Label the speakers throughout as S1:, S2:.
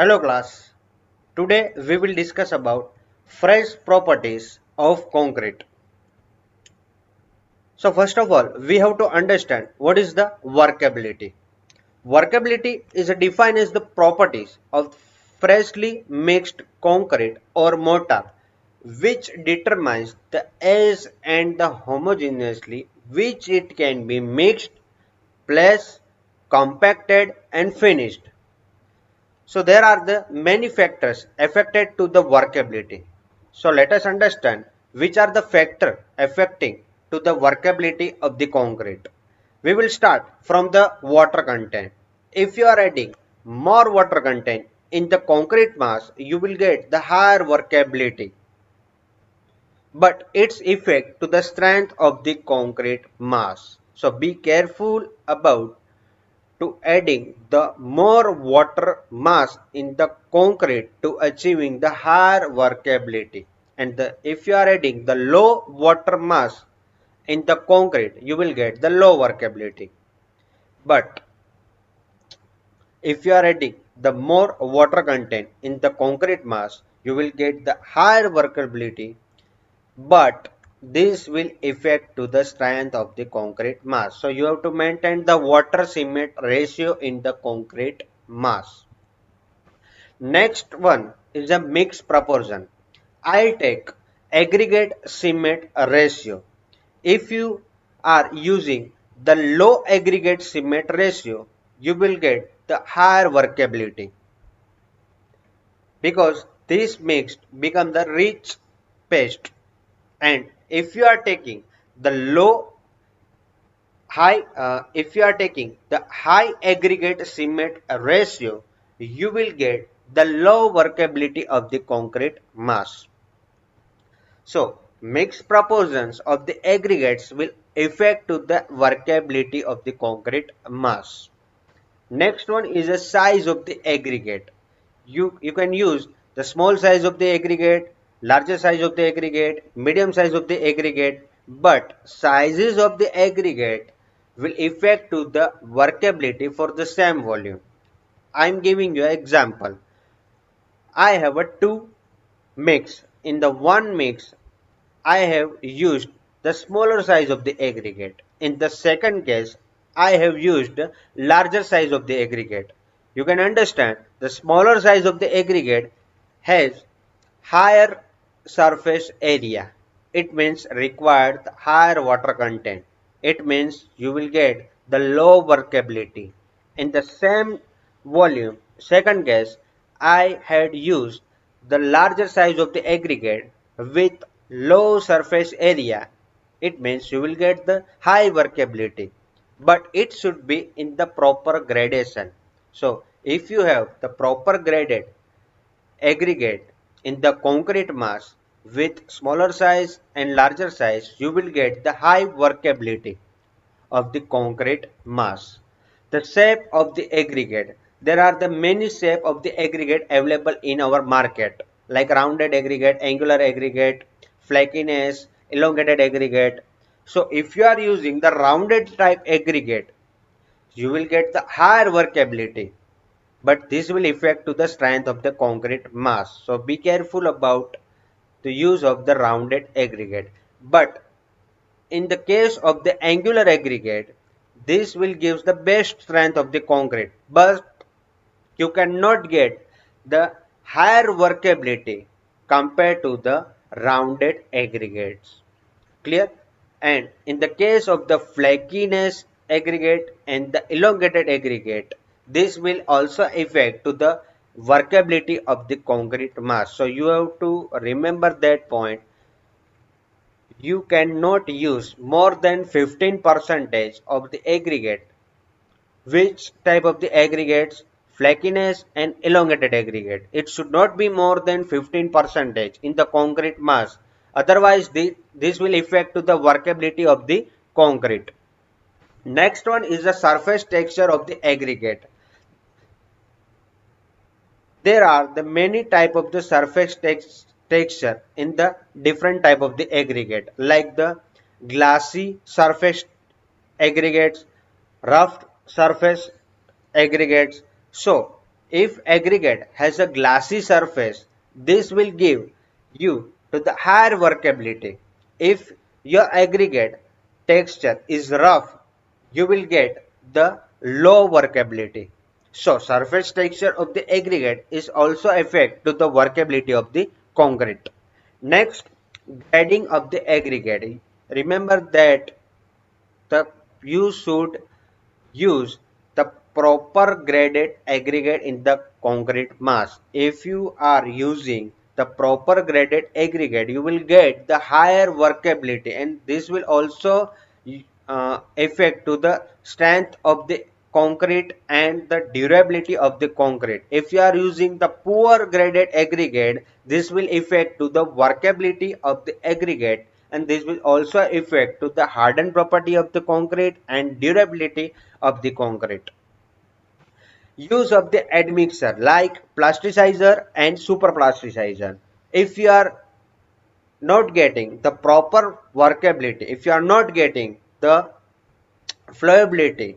S1: Hello class. Today we will discuss about phrase properties of concrete. So first of all, we have to understand what is the workability. Workability is defined as the properties of freshly mixed concrete or mortar which determines the age and the homogeneously which it can be mixed, placed, compacted and finished. So there are the many factors affected to the workability. So let us understand which are the factors affecting to the workability of the concrete. We will start from the water content. If you are adding more water content in the concrete mass, you will get the higher workability. But its effect to the strength of the concrete mass. So be careful about to adding the more water mass in the concrete to achieving the higher workability. And if you are adding the low water mass in the concrete, you will get the low workability. But if you are adding the more water content in the concrete mass, you will get the higher workability, but this will affect to the strength of the concrete mass. So you have to maintain the water cement ratio in the concrete mass. Next one is a mixed proportion. I'll take aggregate cement ratio. If you are using the low aggregate cement ratio, you will get the higher workability because this mix become the rich paste. And if you are taking the if you are taking the high aggregate cement ratio, you will get the low workability of the concrete mass. So mixed proportions of the aggregates will affect to the workability of the concrete mass. Next one is the size of the aggregate. You can use the small size of the aggregate, larger size of the aggregate, medium size of the aggregate, but sizes of the aggregate will affect to the workability for the same volume. I am giving you an example. I have a two mix. In the one mix, I have used the smaller size of the aggregate. In the second case, I have used the larger size of the aggregate. You can understand the smaller size of the aggregate has higher surface area. It means required higher water content. It means you will get the low workability. In the same volume, second case, I had used the larger size of the aggregate with low surface area. It means you will get the high workability, but it should be in the proper gradation. So if you have the proper graded aggregate in the concrete mass with smaller size and larger size, you will get the high workability of the concrete mass. The shape of the aggregate. There are the many shape of the aggregate available in our market, like rounded aggregate, angular aggregate, flakiness, elongated aggregate. So if you are using the rounded type aggregate, you will get the higher workability, but this will affect to the strength of the concrete mass. So be careful about the use of the rounded aggregate. But in the case of the angular aggregate, this will give the best strength of the concrete, but you cannot get the higher workability compared to the rounded aggregates. Clear? And in the case of the flakiness aggregate and the elongated aggregate, this will also affect to the workability of the concrete mass. So you have to remember that point. You cannot use more than 15 percentage of the aggregate. Which type of the aggregates? Flakiness and elongated aggregate. It should not be more than 15 percentage in the concrete mass. Otherwise, this will affect to the workability of the concrete. Next one is the surface texture of the aggregate. There are the many type of the surface texture in the different type of the aggregate, like the glassy surface aggregates, rough surface aggregates. So If aggregate has a glassy surface, this will give you to the higher workability. If your aggregate texture is rough, you will get the low workability. So surface texture of the aggregate is also affect to the workability of the concrete. Next, grading of the aggregate. Remember that the you should use the proper graded aggregate in the concrete mass. If you are using the proper graded aggregate, you will get the higher workability, and this will also affect to the strength of the concrete and the durability of the concrete. If you are using the poor graded aggregate, this will affect to the workability of the aggregate, and this will also affect to the hardened property of the concrete and durability of the concrete. Use of the admixture like plasticizer and super plasticizer. If you are not getting the proper workability, if you are not getting the flowability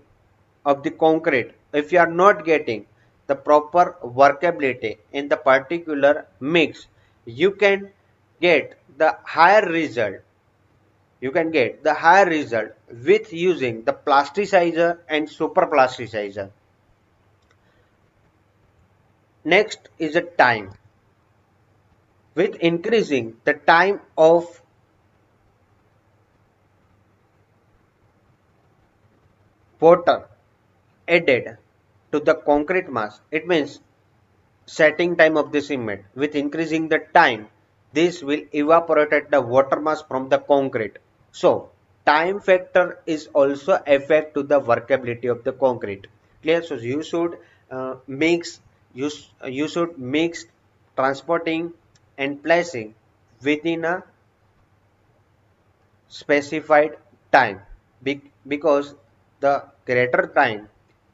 S1: of the concrete, if you are not getting the proper workability in the particular mix, you can get the higher result. You can get the higher result with using the plasticizer and super plasticizer. Next is a time. With increasing the time of water added to the concrete mass, it means setting time of the cement. With increasing the time, this will evaporate the water mass from the concrete. So time factor is also affect to the workability of the concrete. Clear? So you should mix you should mix transporting and placing within a specified time, because the greater time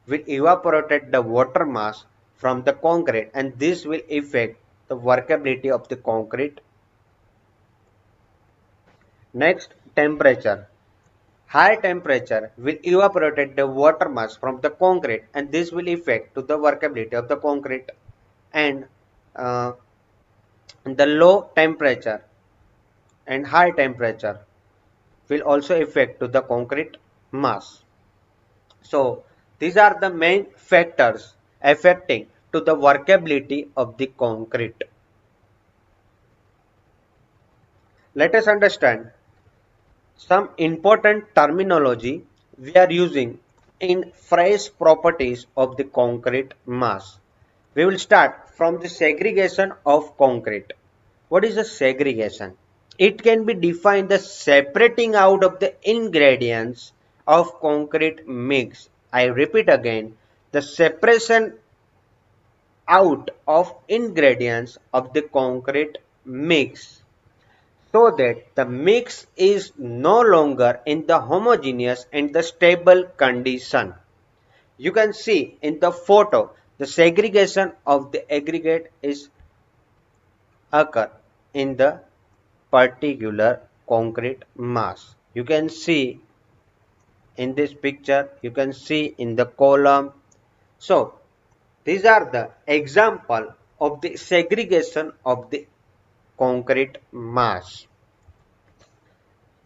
S1: will evaporate the water mass from the concrete, and this will affect the workability of the concrete. Next, temperature. High temperature will evaporate the water mass from the concrete, and this will affect to the workability of the concrete. And uh, the low temperature and high temperature will also affect to the concrete mass. So these are the main factors affecting to the workability of the concrete. Let us understand some important terminology we are using in phrase properties of the concrete mass. We will start from the segregation of concrete. What is a segregation? It can be defined as separating out of the ingredients of concrete mix. I repeat again, the separation out of ingredients of the concrete mix, so that the mix is no longer in the homogeneous and the stable condition. You can see in the photo the segregation of the aggregate is occur in the particular concrete mass. You can see in this picture, you can see in the column. So these are the example of the segregation of the concrete mass.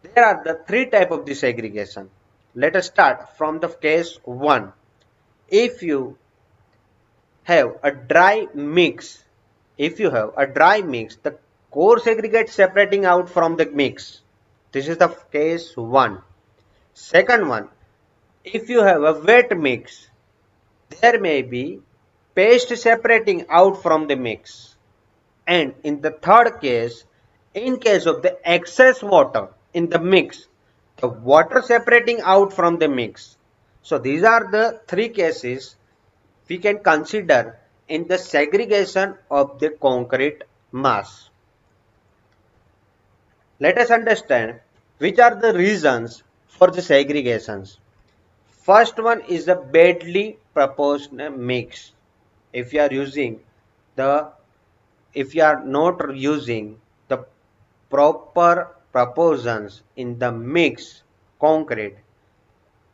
S1: There are the three type of the segregation. Let us start from the case 1. If you have a dry mix, the coarse aggregate separating out from the mix. This is the case 1. Second one, if you have a wet mix, there may be paste separating out from the mix. And in the third case, in case of the excess water in the mix, the water separating out from the mix. So these are the three cases we can consider in the segregation of the concrete mass. Let us understand which are the reasons for the segregations. First one is the badly proportional mix. If you are using the if you are not using the proper proportions in the mix concrete,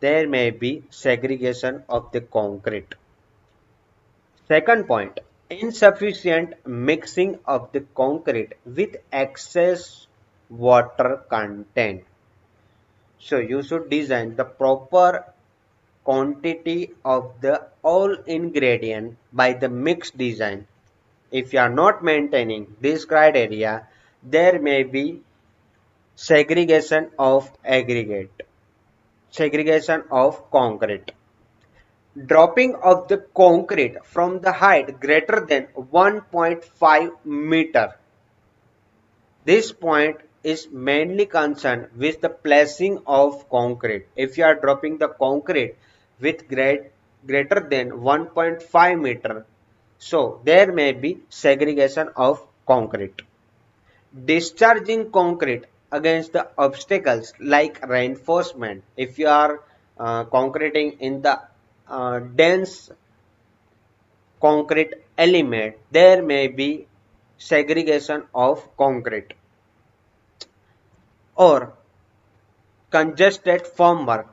S1: there may be segregation of the concrete. Second point, insufficient mixing of the concrete with excess water content. So you should design the proper quantity of the all ingredient by the mix design. If you are not maintaining this criteria, there may be segregation of aggregate, segregation of concrete. Dropping of the concrete from the height greater than 1.5 meter. This point is mainly concerned with the placing of concrete. If you are dropping the concrete with greater than 1.5 meter, so there may be segregation of concrete. Discharging concrete against the obstacles like reinforcement. If you are concreting in the dense concrete element, there may be segregation of concrete. Or congested formwork,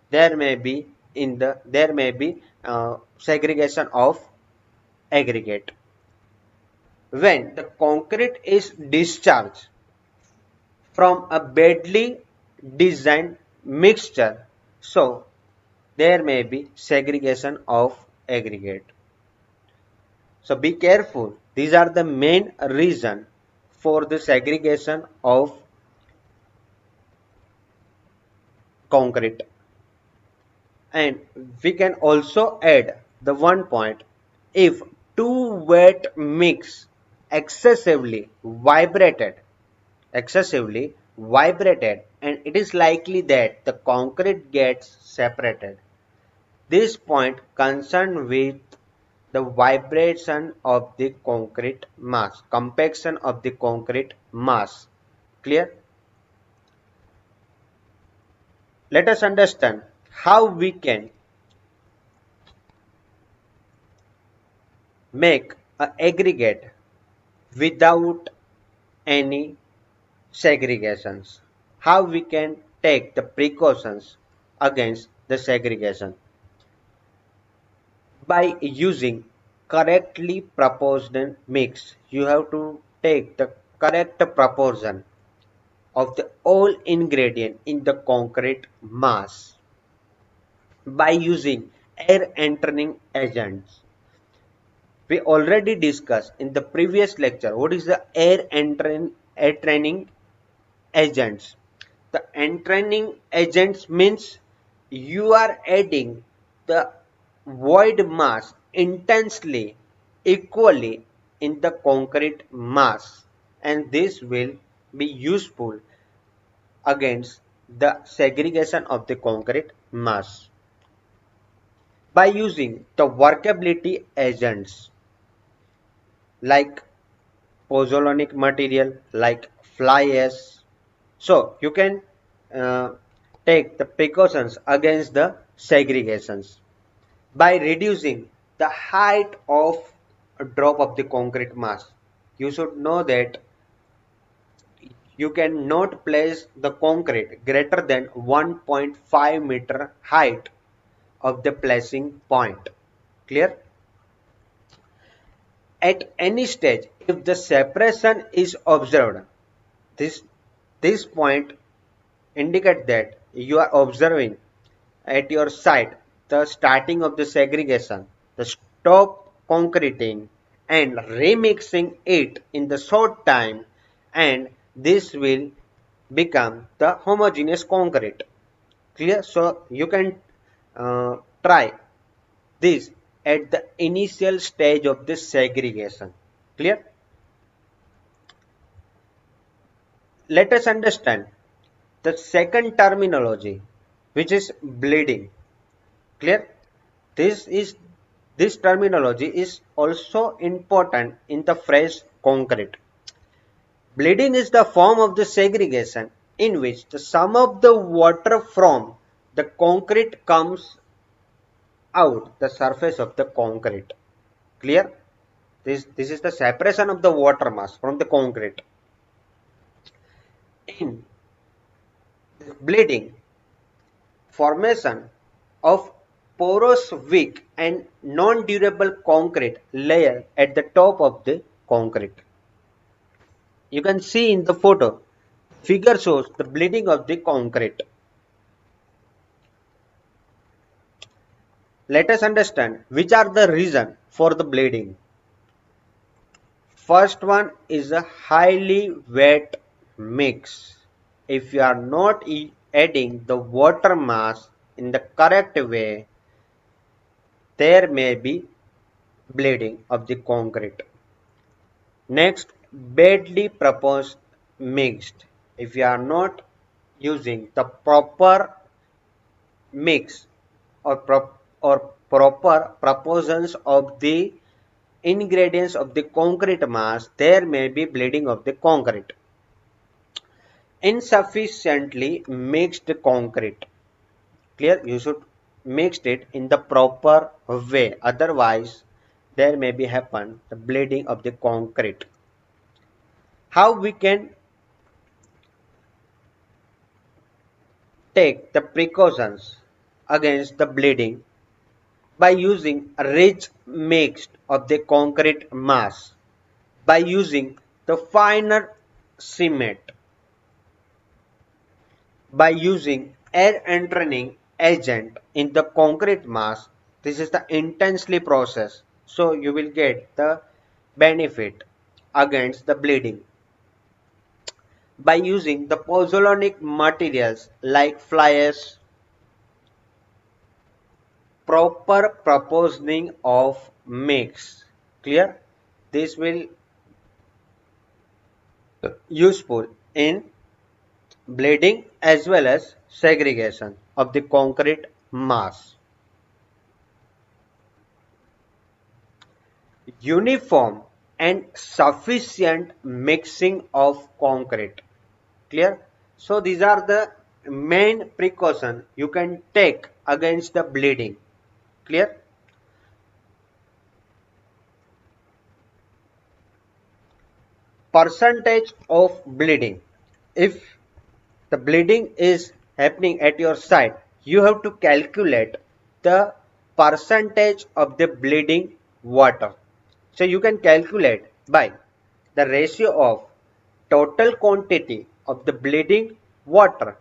S1: there may be segregation of aggregate. When the concrete is discharged from a badly designed mixture, so there may be segregation of aggregate. So be careful. These are the main reason for the segregation of concrete. And we can also add the one point, if two wet mix vibrated excessively vibrated, and it is likely that the concrete gets separated. This point concerned with the vibration of the concrete mass, compaction of the concrete mass. Clear? Let us understand how we can make an aggregate without any segregations. How we can take the precautions against the segregation? By using correctly proportioned mix. You have to take the correct proportion of the all ingredient in the concrete mass by using air entering agents. We already discussed in the previous lecture what is the air entraining agents. The entraining agents means you are adding the void mass intensely equally in the concrete mass, and this will be useful against the segregation of the concrete mass. By using the workability agents like pozzolanic material, like fly ash, so you can uh, take the precautions against the segregations by reducing the height of a drop of the concrete mass. You should know that you cannot place the concrete greater than 1.5 meter height of the placing point. Clear? At any stage, if the separation is observed, this this point indicate that you are observing at your site the starting of the segregation, the stop concreting and remixing it in the short time, and this will become the homogeneous concrete. Clear? So you can try this at the initial stage of the segregation. Clear? Let us understand the second terminology, which is bleeding. Clear? This is this terminology is also important in the phrase concrete. Bleeding is the form of the segregation in which the sum of the water from the concrete comes out the surface of the concrete. Clear? This is the separation of the water mass from the concrete. In bleeding, formation of porous, weak and non-durable concrete layer at the top of the concrete. You can see in the photo, figure shows the bleeding of the concrete. Let us understand which are the reason for the bleeding. First one is a highly wet mix. If you are not adding the water mass in the correct way, there may be bleeding of the concrete. Next, badly proposed mixed. If you are not using the proper mix or proper proportions of the ingredients of the concrete mass, there may be bleeding of the concrete. Insufficiently mixed concrete. Clear? You should mix it in the proper way. Otherwise, there may be happen the bleeding of the concrete. How we can take the precautions against the bleeding? By using a rich mix of the concrete mass, by using the finer cement, by using air entraining agent in the concrete mass. This is the intensely process, so you will get the benefit against the bleeding. By using the pozzolanic materials like fly ash, proper proportioning of mix. Clear? This will useful in bleeding as well as segregation of the concrete mass. Uniform and sufficient mixing of concrete. Clear? So these are the main precautions you can take against the bleeding. Clear? Percentage of bleeding. If the bleeding is happening at your side, you have to calculate the percentage of the bleeding water. So you can calculate by the ratio of total quantity of the bleeding water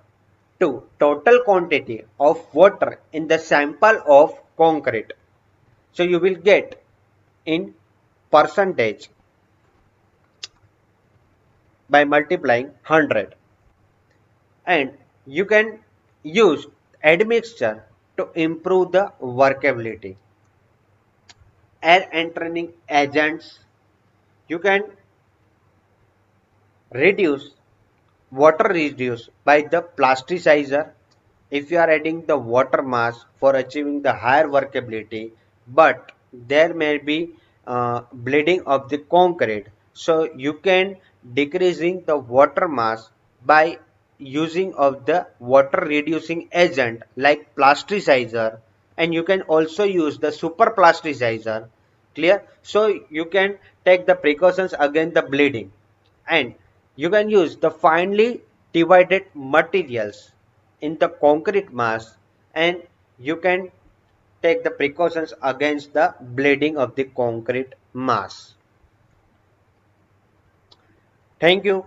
S1: to total quantity of water in the sample of concrete. So you will get in percentage by multiplying 100, and you can use admixture to improve the workability. Air entraining agents, you can reduce water reduce by the plasticizer if you are adding the water mass for achieving the higher workability, but there may be bleeding of the concrete, so you can decreasing the water mass by using of the water reducing agent like plasticizer, and you can also use the super plasticizer. Clear? So you can take the precautions against the bleeding, and you can use the finely divided materials in the concrete mass, and you can take the precautions against the bleeding of the concrete mass. Thank you.